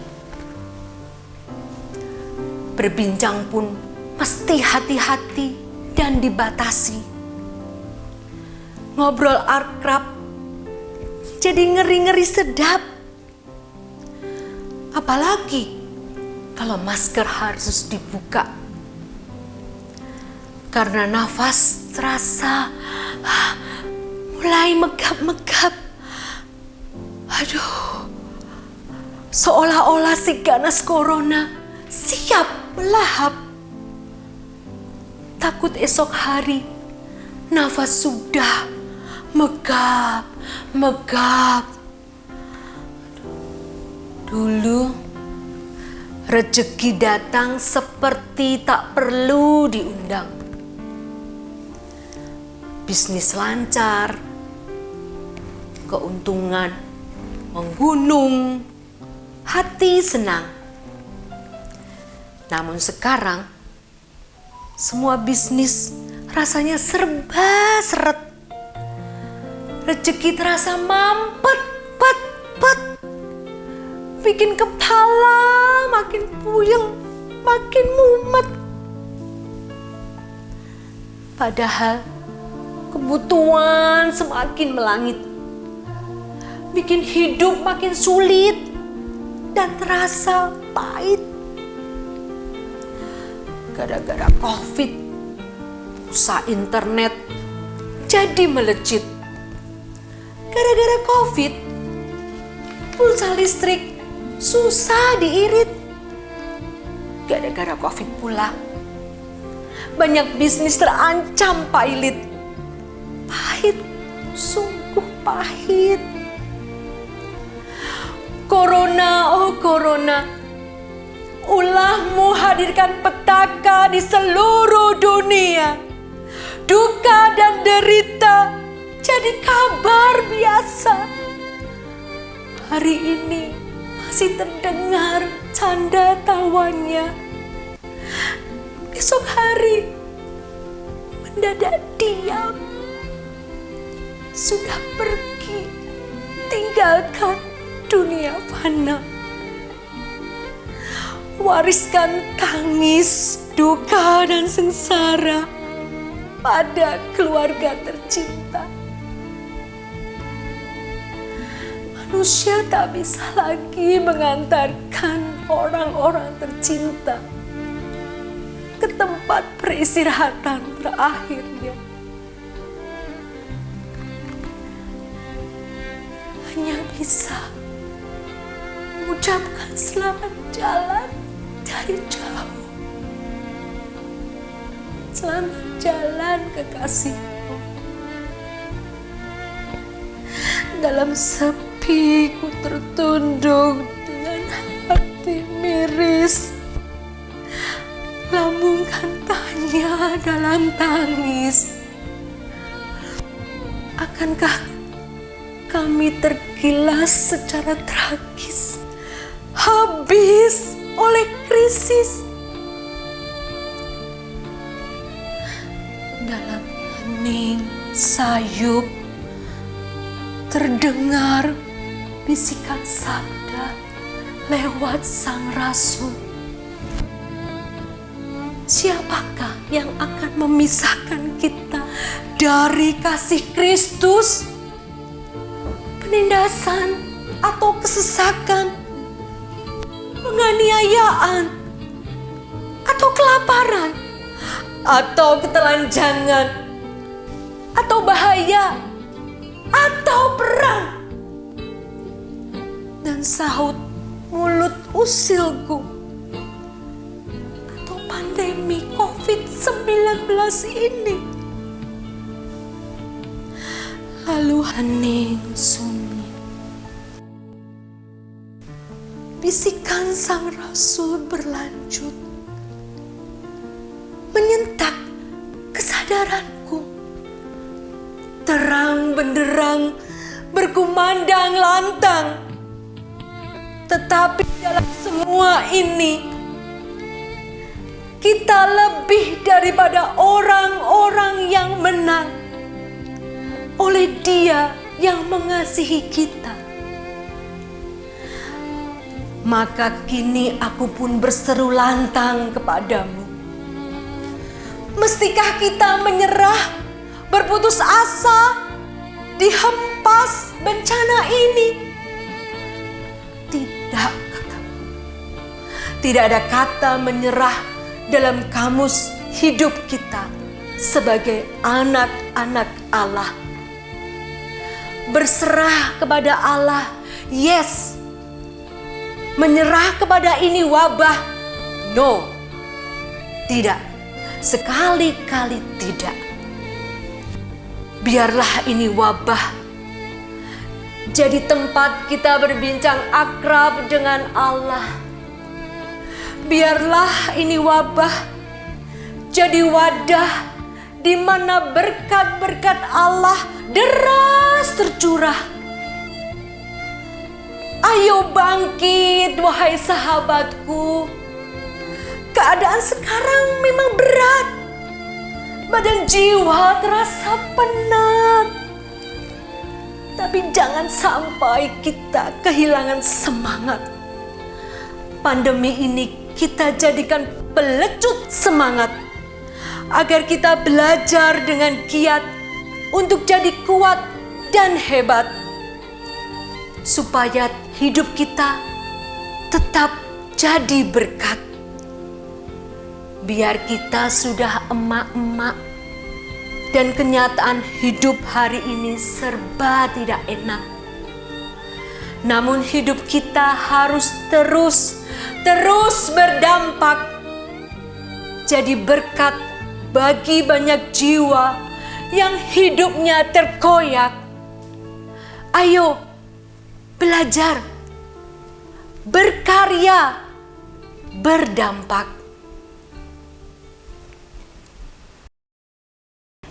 berbincang pun mesti hati-hati dan dibatasi. Ngobrol akrab jadi ngeri-ngeri sedap. Apalagi kalau masker harus dibuka. Karena nafas terasa mulai megap-megap. Aduh, seolah-olah si ganas corona siap melahap. Takut esok hari nafas sudah megap. Dulu rezeki datang seperti tak perlu diundang. Bisnis lancar, keuntungan menggunung, hati senang. Namun sekarang semua bisnis rasanya serba seret. Rezeki terasa mampet, pet. bikin kepala makin puyeng, makin mumet. Padahal kebutuhan semakin melangit, bikin hidup makin sulit dan terasa pahit. Gara-gara COVID, pulsa internet jadi melejit. Gara-gara COVID, pulsa listrik susah diirit. Gara-gara COVID pula, banyak bisnis terancam pailit. Pahit, sungguh pahit. Corona, oh Corona, ulahmu hadirkan petaka di seluruh dunia. Duka dan derita jadi kabar biasa. Hari ini masih terdengar canda tawanya. Besok hari mendadak diam. Sudah pergi, tinggalkan dunia fana. Wariskan tangis, duka dan sengsara pada keluarga tercinta. Manusia tak bisa lagi mengantarkan orang-orang tercinta ke tempat peristirahatan terakhirnya. Hanya bisa mengucapkan selamat jalan dari jauh. Selamat jalan kekasihku. Dalam sepi ku tertunduk dengan hati miris. Lambungkan tanya dalam tangis. Akankah kami tergilas secara tragis, habis oleh krisis? Dalam hening sayup terdengar bisikan sabda lewat sang rasul. Siapakah yang akan memisahkan kita dari kasih Kristus? Penindasan atau kesesakan, penganiayaan, atau kelaparan, atau ketelanjangan, atau bahaya, atau perang. Dan sahut mulut usilku, atau pandemi COVID-19 ini. Lalu hening sunyi. Bisikan sang rasul berlanjut, menyentak kesadaranku. Terang benderang berkumandang lantang. Tetapi dalam semua ini, kita lebih daripada orang-orang yang menang oleh Dia yang mengasihi kita. Maka kini aku pun berseru lantang kepadamu. Mestikah kita menyerah, berputus asa, dihempas bencana ini? Tidak, kataku. Tidak ada kata menyerah dalam kamus hidup kita sebagai anak-anak Allah. Berserah kepada Allah, yes. Menyerah kepada ini wabah, no. Tidak, sekali-kali tidak. Biarlah ini wabah jadi tempat kita berbincang akrab dengan Allah. Biarlah ini wabah jadi wadah di mana berkat-berkat Allah deras tercurah. Ayo bangkit, wahai sahabatku. Keadaan sekarang memang berat. Badan jiwa terasa penat. Tapi jangan sampai kita kehilangan semangat. pandemi ini kita jadikan pelecut semangat, agar kita belajar dengan giat untuk jadi kuat dan hebat, supaya hidup kita tetap jadi berkat. Biar kita sudah emak-emak dan kenyataan hidup hari ini serba tidak enak, namun hidup kita harus terus berdampak, jadi berkat bagi banyak jiwa yang hidupnya terkoyak. Ayo belajar, berkarya, berdampak.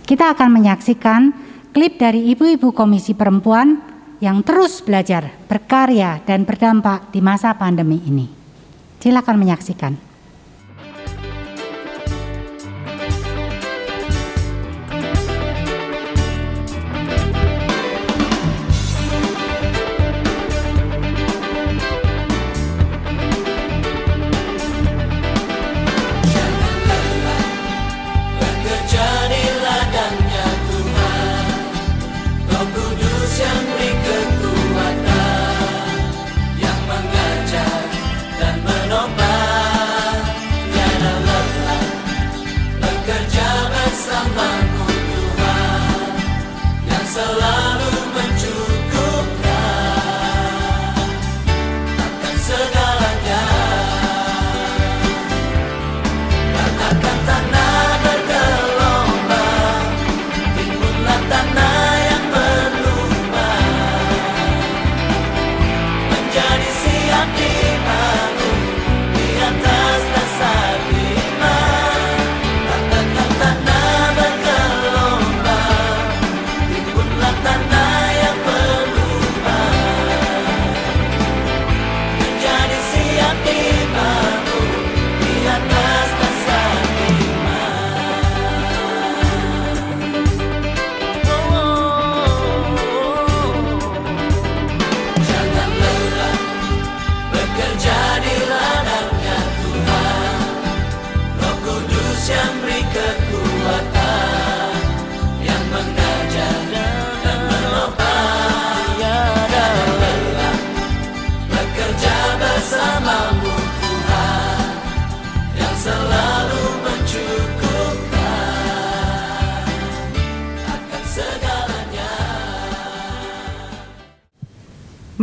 Kita akan menyaksikan klip dari ibu-ibu Komisi Perempuan yang terus belajar, berkarya, dan berdampak di masa pandemi ini. Silakan menyaksikan.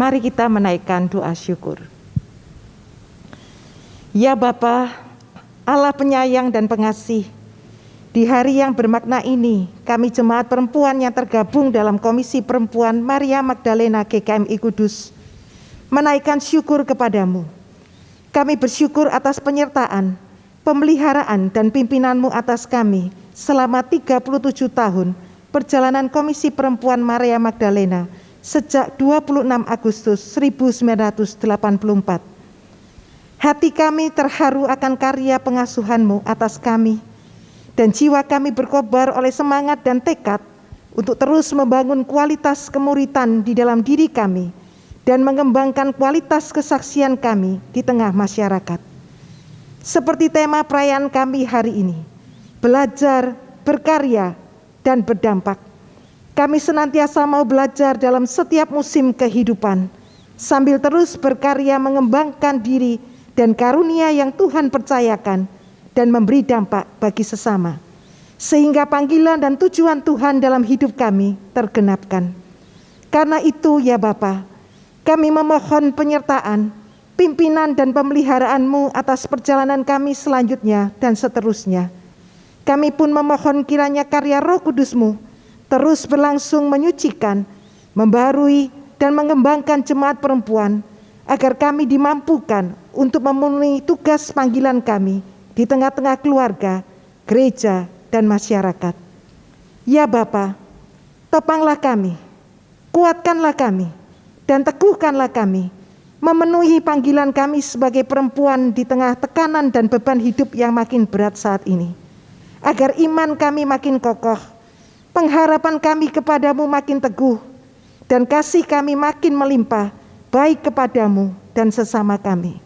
Mari kita menaikkan doa syukur. Ya Bapa, Allah penyayang dan pengasih, di hari yang bermakna ini, kami jemaat perempuan yang tergabung dalam Komisi Perempuan Maria Magdalena GKMI Kudus, menaikkan syukur kepadamu. Kami bersyukur atas penyertaan, pemeliharaan dan pimpinan-Mu atas kami selama 37 tahun perjalanan Komisi Perempuan Maria Magdalena sejak 26 Agustus 1984. Hati kami terharu akan karya pengasuhan-Mu atas kami, dan jiwa kami berkobar oleh semangat dan tekad untuk terus membangun kualitas kemuritan di dalam diri kami dan mengembangkan kualitas kesaksian kami di tengah masyarakat. Seperti tema perayaan kami hari ini, belajar, berkarya, dan berdampak. Kami senantiasa mau belajar dalam setiap musim kehidupan, sambil terus berkarya mengembangkan diri dan karunia yang Tuhan percayakan dan memberi dampak bagi sesama, sehingga panggilan dan tujuan Tuhan dalam hidup kami tergenapkan. Karena itu ya Bapa, kami memohon penyertaan, pimpinan dan pemeliharaan-Mu atas perjalanan kami selanjutnya dan seterusnya. Kami pun memohon kiranya karya Roh Kudus-Mu terus berlangsung menyucikan, membarui, dan mengembangkan jemaat perempuan, agar kami dimampukan untuk memenuhi tugas panggilan kami di tengah-tengah keluarga, gereja, dan masyarakat. Ya Bapa, topanglah kami, kuatkanlah kami, dan teguhkanlah kami, memenuhi panggilan kami sebagai perempuan di tengah tekanan dan beban hidup yang makin berat saat ini, agar iman kami makin kokoh, pengharapan kami kepadamu makin teguh, dan kasih kami makin melimpah, baik kepadamu dan sesama kami.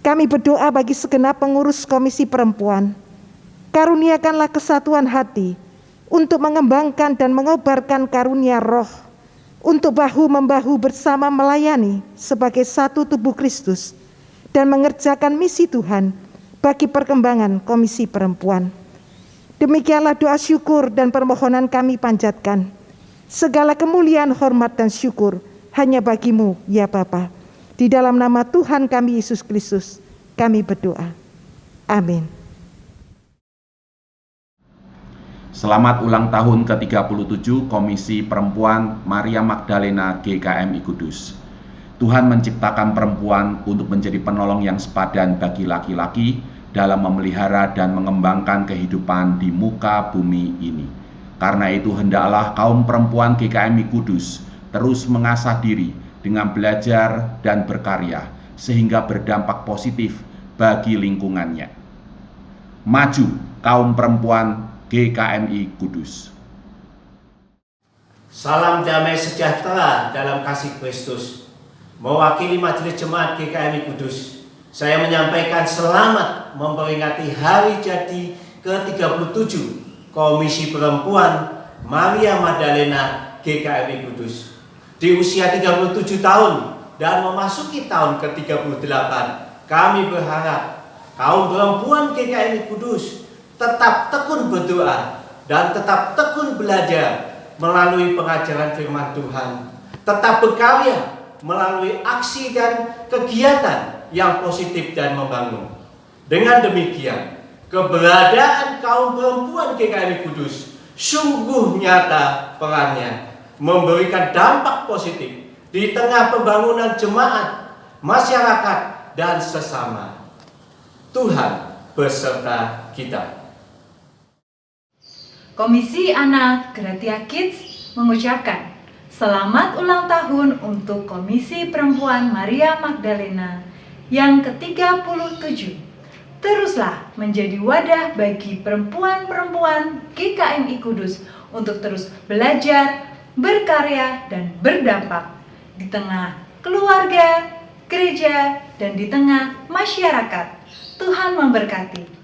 Kami berdoa bagi segenap pengurus Komisi Perempuan. Karuniakanlah kesatuan hati untuk mengembangkan dan mengobarkan karunia roh, untuk bahu-membahu bersama melayani sebagai satu tubuh Kristus dan mengerjakan misi Tuhan bagi perkembangan Komisi Perempuan. Demikianlah doa syukur dan permohonan kami panjatkan. Segala kemuliaan, hormat, dan syukur hanya bagi-Mu, ya Bapa. Di dalam nama Tuhan kami Yesus Kristus, kami berdoa. Amin. Selamat ulang tahun ke-37 Komisi Perempuan Maria Magdalena GKMI Kudus. Tuhan menciptakan perempuan untuk menjadi penolong yang sepadan bagi laki-laki dalam memelihara dan mengembangkan kehidupan di muka bumi ini. Karena itu hendaklah kaum perempuan GKMI Kudus terus mengasah diri dengan belajar dan berkarya sehingga berdampak positif bagi lingkungannya. Maju kaum perempuan GKMI Kudus. Salam damai sejahtera dalam kasih Kristus. Mewakili Majelis Jemaat GKMI Kudus, saya menyampaikan selamat memperingati hari jadi ke-37 Komisi Perempuan Maria Magdalena GKMI Kudus. Di usia 37 tahun dan memasuki tahun ke-38, kami berharap kaum perempuan GKMI Kudus tetap tekun berdoa dan tetap tekun belajar melalui pengajaran firman Tuhan, tetap berkarya melalui aksi dan kegiatan yang positif dan membangun. Dengan demikian, keberadaan kaum perempuan GKMI Kudus sungguh nyata perannya, memberikan dampak positif di tengah pembangunan jemaat, masyarakat, dan sesama. Tuhan beserta kita. Komisi Anak Gratia Kids mengucapkan selamat ulang tahun untuk Komisi Perempuan Maria Magdalena yang ke-37. Teruslah menjadi wadah bagi perempuan-perempuan GKMI Kudus untuk terus belajar, berkarya, dan berdampak di tengah keluarga, gereja, dan di tengah masyarakat. Tuhan memberkati.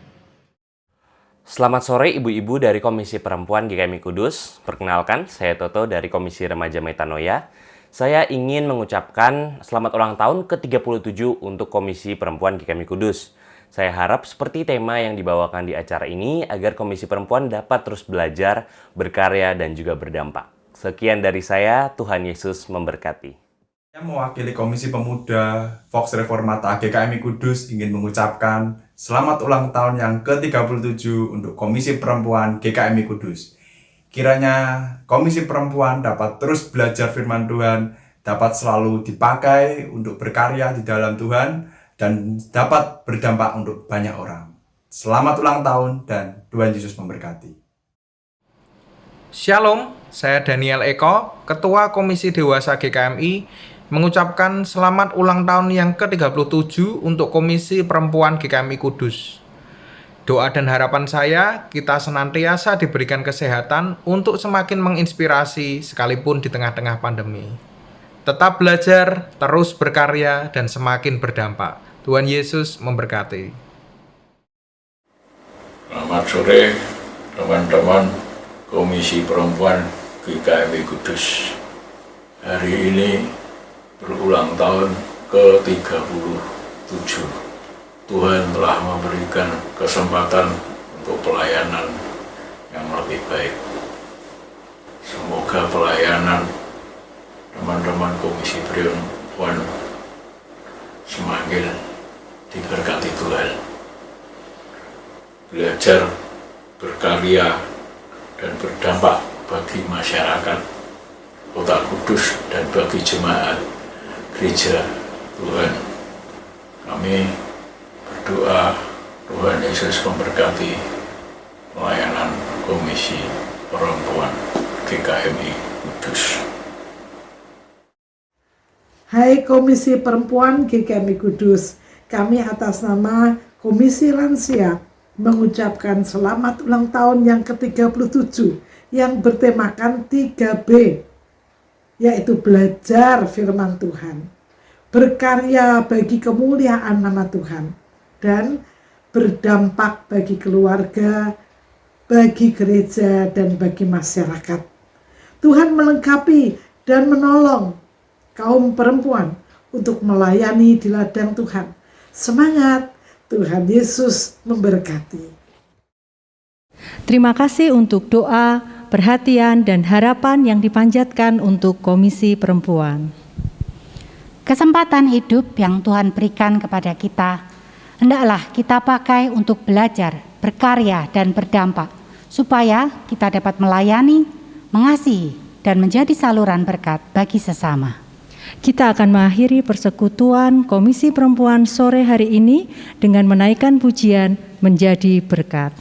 Selamat sore ibu-ibu dari Komisi Perempuan GKMI Kudus. Perkenalkan, saya Toto dari Komisi Remaja Metanoia. Saya ingin mengucapkan selamat ulang tahun ke-37 untuk Komisi Perempuan GKMI Kudus. Saya harap seperti tema yang dibawakan di acara ini agar Komisi Perempuan dapat terus belajar, berkarya, dan juga berdampak. Sekian dari saya, Tuhan Yesus memberkati. Saya mewakili Komisi Pemuda Vox Reformata GKMI Kudus ingin mengucapkan selamat ulang tahun yang ke-37 untuk Komisi Perempuan GKMI Kudus. Kiranya Komisi Perempuan dapat terus belajar firman Tuhan, dapat selalu dipakai untuk berkarya di dalam Tuhan, dan dapat berdampak untuk banyak orang. Selamat ulang tahun dan Tuhan Yesus memberkati. Shalom, saya Daniel Eko, Ketua Komisi Dewasa GKMI, mengucapkan selamat ulang tahun yang ke-37 untuk Komisi Perempuan GKMI Kudus. Doa dan harapan saya, kita senantiasa diberikan kesehatan untuk semakin menginspirasi sekalipun di tengah-tengah pandemi. Tetap belajar, terus berkarya, dan semakin berdampak. Tuhan Yesus memberkati. Selamat sore teman-teman Komisi Perempuan GKMI Kudus. Hari ini berulang tahun ke-37. Tuhan telah memberikan kesempatan untuk pelayanan yang lebih baik. Semoga pelayanan teman-teman Komisi Perempuan semakin diberkati Tuhan. Belajar, berkarya, dan berdampak bagi masyarakat Kota Kudus dan bagi jemaat gereja Tuhan. Kami berdoa Tuhan Yesus memberkati pelayanan Komisi Perempuan GKMI Kudus. Hai Komisi Perempuan GKMI Kudus, kami atas nama Komisi Lansia mengucapkan selamat ulang tahun yang ke-37 yang bertemakan 3B, yaitu belajar firman Tuhan. berkarya bagi kemuliaan nama Tuhan, dan berdampak bagi keluarga, bagi gereja, dan bagi masyarakat. Tuhan melengkapi dan menolong kaum perempuan untuk melayani di ladang Tuhan. Semangat, Tuhan Yesus memberkati. Terima kasih untuk doa, perhatian, dan harapan yang dipanjatkan untuk Komisi Perempuan. Kesempatan hidup yang Tuhan berikan kepada kita, hendaklah kita pakai untuk belajar, berkarya, dan berdampak, supaya kita dapat melayani, mengasihi, dan menjadi saluran berkat bagi sesama. Kita akan mengakhiri persekutuan Komisi Perempuan sore hari ini dengan menaikkan pujian Menjadi Berkat.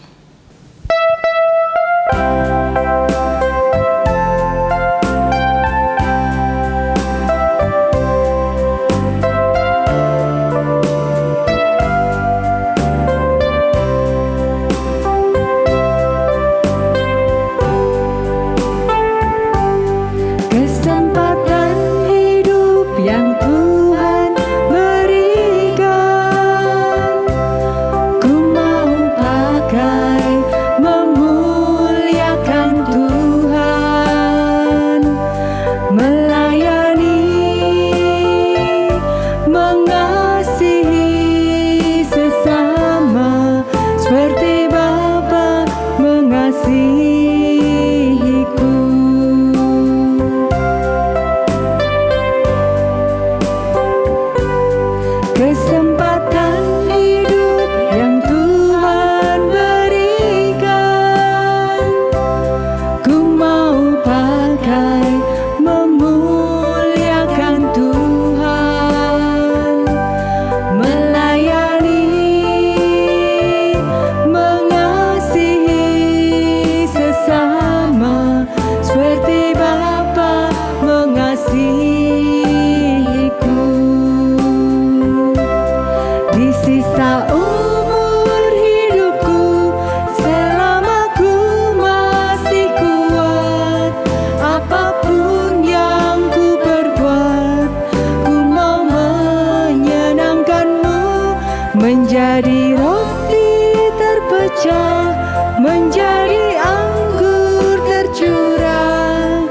Menjadi roti terpecah, menjadi anggur tercurah,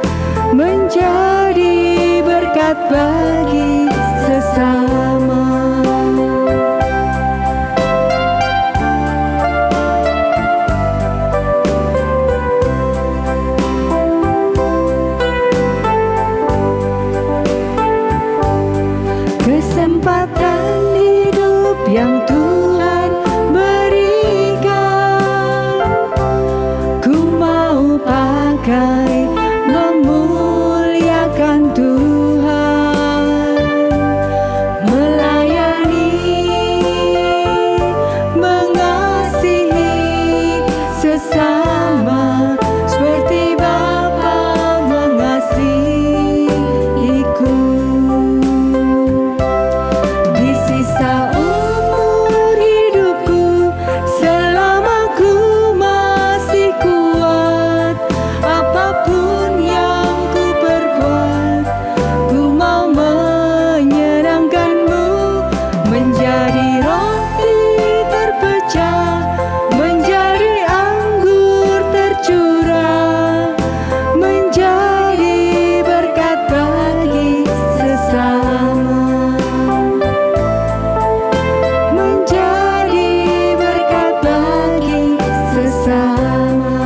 menjadi berkat bagi sesama. Kesempatan hidup yang Tuhan berikan, ku mau pakai memuliakan Tuhan, melayani, mengasihi sesama seperti Bapa mengasihiku. Di sisa umur hidupku, selama ku masih kuat, apapun yang ku perbuat, ku mau menyenangkan-Mu, menjadi roti terpecah, menjadi anggur tercurah, menjadi berkat bagi sesama, menjadi berkat bagi sesama.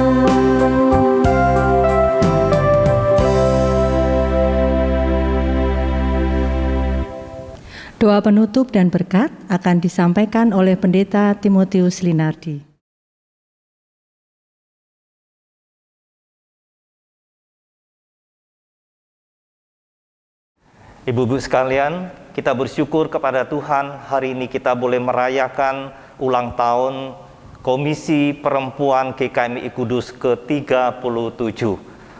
Doa penutup dan berkat akan disampaikan oleh Pendeta Timotius Linardi. Ibu-ibu sekalian, kita bersyukur kepada Tuhan hari ini kita boleh merayakan ulang tahun Komisi Perempuan GKMI Kudus ke-37.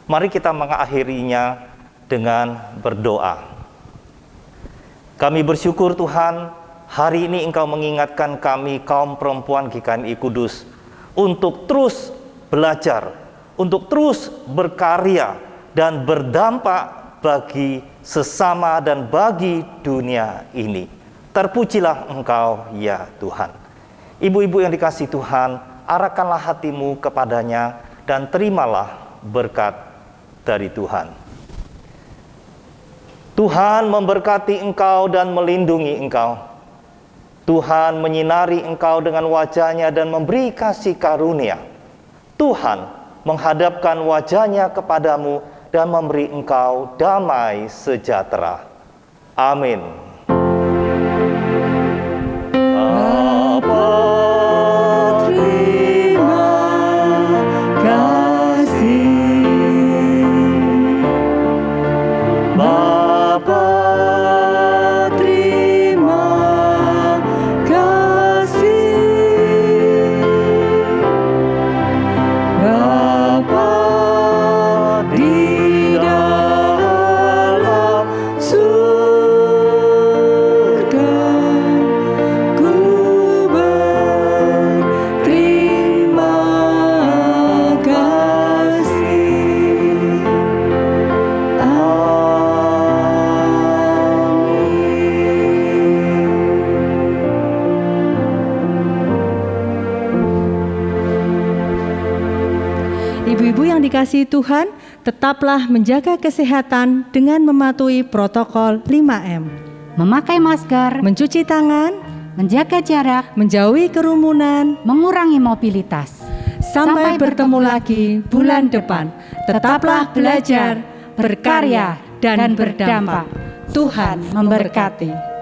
Mari kita mengakhirinya dengan berdoa. Kami bersyukur Tuhan, hari ini Engkau mengingatkan kami kaum perempuan GKMI Kudus untuk terus belajar, untuk terus berkarya dan berdampak bagi sesama dan bagi dunia ini. Terpujilah Engkau ya Tuhan. Ibu-ibu yang dikasihi Tuhan, arahkanlah hatimu kepadanya dan terimalah berkat dari Tuhan. Tuhan memberkati engkau dan melindungi engkau. Tuhan menyinari engkau dengan wajah-Nya dan memberi kasih karunia. Tuhan menghadapkan wajah-Nya kepadamu dan memberi engkau damai sejahtera. Amin. Bapa, terima kasih. Bapa, terima kasih. Bapa di dalam surga, ku berterima kasih. Ibu-ibu yang dikasihi Tuhan, tetaplah menjaga kesehatan dengan mematuhi protokol 5M. Memakai masker, Mencuci tangan, menjaga jarak, menjauhi kerumunan. mengurangi mobilitas. Sampai bertemu lagi bulan depan. Tetaplah belajar, berkarya, dan berdampak. Tuhan memberkati.